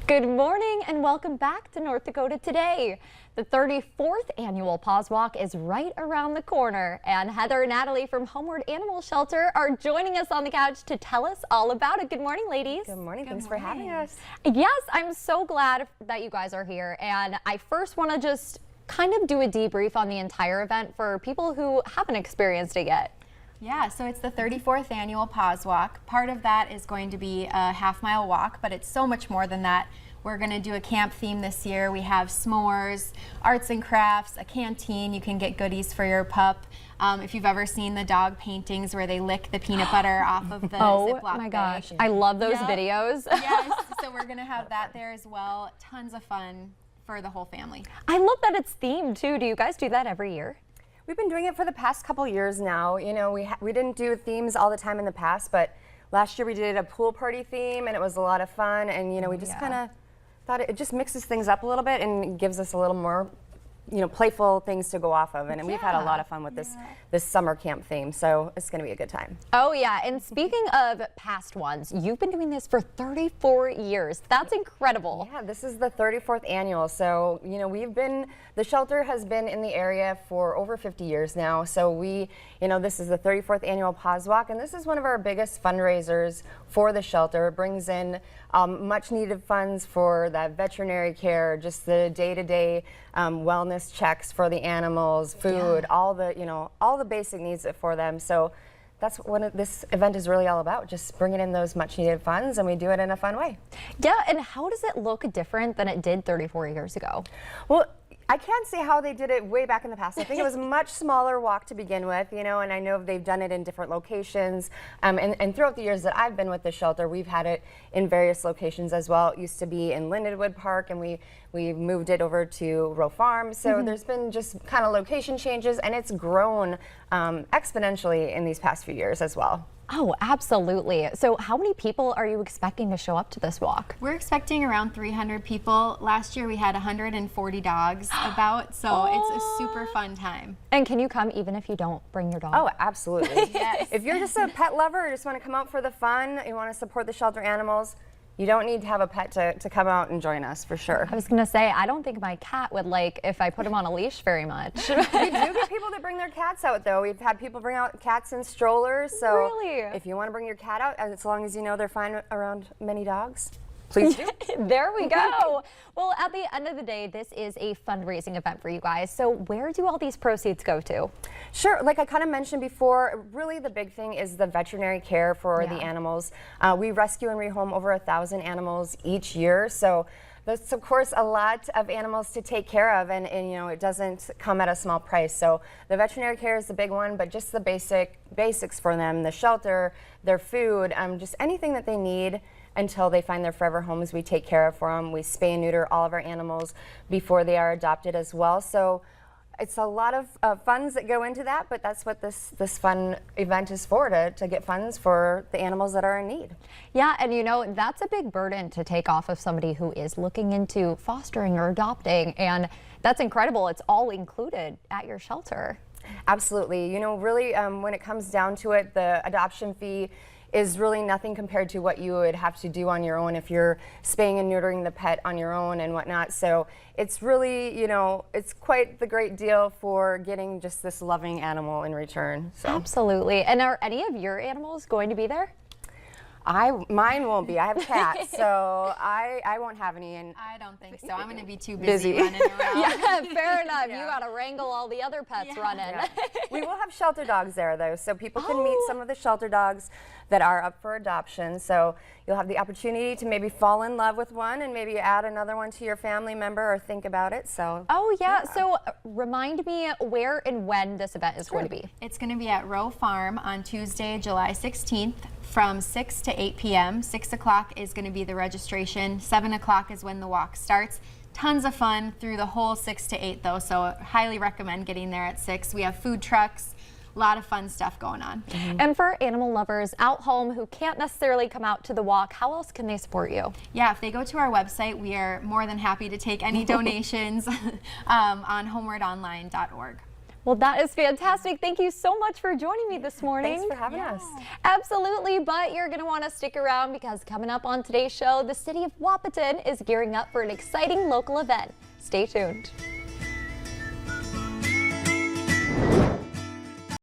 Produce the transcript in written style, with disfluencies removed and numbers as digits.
Good morning and welcome back to North Dakota Today. The 34th annual Paws Walk is right around the corner, and Heather and Natalie from Homeward Animal Shelter are joining us on the couch to tell us all about it. Good morning, ladies. Good morning. Thanks for having us. Yes, I'm so glad that you guys are here, and I first want to just kind of do a debrief on the entire event for people who haven't experienced it yet. Yeah, so it's the 34th annual Paws Walk. Part of that is going to be a half-mile walk, but it's so much more than that. We're going to do a camp theme this year. We have s'mores, arts and crafts, a canteen. You can get goodies for your pup. If you've ever seen the dog paintings where they lick the peanut butter off of the Ziploc bag. Oh my gosh, I love those videos. Yes, so we're going to have that there as well. Tons of fun for the whole family. I love that it's themed too. Do you guys do that every year? We've been doing it for the past couple years now. You know, we didn't do themes all the time in the past, but last year we did a pool party theme and it was a lot of fun, and you know, we just kind of thought it just mixes things up a little bit and gives us a little more, you know, playful things to go off of, and we've had a lot of fun with this summer camp theme, so it's going to be a good time. Oh yeah, and speaking of past ones, you've been doing this for 34 years. That's incredible. Yeah, this is the 34th annual, so you know, the shelter has been in the area for over 50 years now, so you know, this is the 34th annual Paws Walk, and this is one of our biggest fundraisers for the shelter. It brings in much needed funds for that veterinary care, just the day-to-day wellness checks for the animals, food, all the basic needs for them. So that's what this event is really all about, just bringing in those much needed funds, and we do it in a fun way. Yeah, and how does it look different than it did 34 years ago? Well, I can't say how they did it way back in the past. I think it was a much smaller walk to begin with, you know, and I know they've done it in different locations. And throughout the years that I've been with the shelter, we've had it in various locations as well. It used to be in Lindenwood Park, and we moved it over to Rowe Farm. So there's been just kind of location changes, and it's grown exponentially in these past few years as well. Oh, absolutely. So how many people are you expecting to show up to this walk? We're expecting around 300 people. Last year we had 140 dogs about, so it's a super fun time. And can you come even if you don't bring your dog? Oh, absolutely. Yes. If you're just a pet lover or just want to come out for the fun, you want to support the shelter animals, you don't need to have a pet to come out and join us, for sure. I was going to say, I don't think my cat would like if I put him on a leash very much. We do get people that bring their cats out, though. We've had people bring out cats in strollers. So really? If you want to bring your cat out, as long as you know they're fine around many dogs, please do. There we go. Well, at the end of the day, this is a fundraising event for you guys. So where do all these proceeds go to? Sure. Like I kind of mentioned before, really the big thing is the veterinary care for the animals. We rescue and rehome over 1,000 animals each year. So that's, of course, a lot of animals to take care of, and you know, it doesn't come at a small price. So the veterinary care is the big one, but just the basics for them, the shelter, their food, just anything that they need until they find their forever homes, we take care of for them. We spay and neuter all of our animals before they are adopted as well. So it's a lot of funds that go into that, but that's what this fun event is for, to get funds for the animals that are in need. Yeah, and you know, that's a big burden to take off of somebody who is looking into fostering or adopting, and that's incredible. It's all included at your shelter. Absolutely. You know, really, when it comes down to it, the adoption fee is really nothing compared to what you would have to do on your own if you're spaying and neutering the pet on your own and whatnot. So it's really, you know, it's quite the great deal for getting just this loving animal in return. So. Absolutely. And are any of your animals going to be there? Mine won't be. I have cats, so I won't have any. And I don't think so. I'm going to be too busy running around. Yeah, fair enough. You got to wrangle all the other pets running. Yeah. We will have shelter dogs there, though, so people can meet some of the shelter dogs that are up for adoption. So you'll have the opportunity to maybe fall in love with one and maybe add another one to your family member or think about it. So. Oh yeah. So remind me where and when this event is going to be. It's going to be at Rowe Farm on Tuesday, July 16th. From 6 to 8 p.m. 6 o'clock is going to be the registration. 7 o'clock is when the walk starts. Tons of fun through the whole 6 to 8 though, so highly recommend getting there at 6. We have food trucks, a lot of fun stuff going on. And for animal lovers out home who can't necessarily come out to the walk, how else can they support you? Yeah, if they go to our website, we are more than happy to take any donations on homewardonline.org. Well, that is fantastic. Thank you so much for joining me this morning. Thanks for having us. Absolutely, but you're going to want to stick around because coming up on today's show, the city of Wahpeton is gearing up for an exciting local event. Stay tuned.